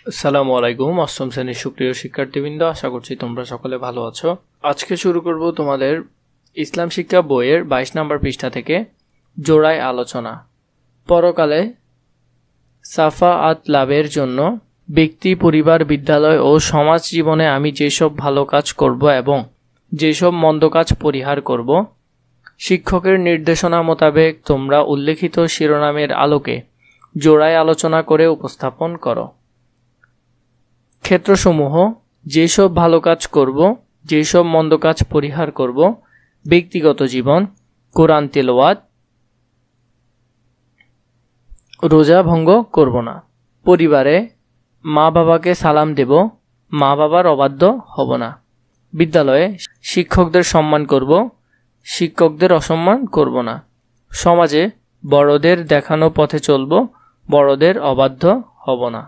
আসসালামু আলাইকুম। অষ্টম শ্রেণীর সুপ্রিয় শিক্ষার্থীবৃন্দ, আশা করছি তোমরা সকলে ভালো আছো। আজকে শুরু করব তোমাদের ইসলাম শিক্ষা বইয়ের 22 নম্বর পৃষ্ঠা থেকে জোড়ায় আলোচনা। পরকালে সাফাআত লাভের জন্য ব্যক্তি, পরিবার, বিদ্যালয় ও সমাজ জীবনে আমি যেসব ভালো কাজ করব এবং যেসব মন্দ কাজ পরিহার করব, শিক্ষকের নির্দেশনা মোতাবেক তোমরা উল্লেখিত শিরোনামের আলোকে জোড়ায় আলোচনা করে উপস্থাপন করো। ক্ষেত্রসমূহ: যেসব ভালো কাজ করব, যেসব মন্দ কাজ পরিহার করব, ব্যক্তিগত জীবন, কোরআন তেলাওয়াত, রোজা ভঙ্গ করব না। পরিবারে মা বাবাকে সালাম দেব, মা বাবার অবাধ্য হব না। বিদ্যালয়ে শিক্ষকদের সম্মান করব, শিক্ষকদের অসম্মান করব না। সমাজে বড়দের দেখানো পথে চলব, বড়দের অবাধ্য হব না।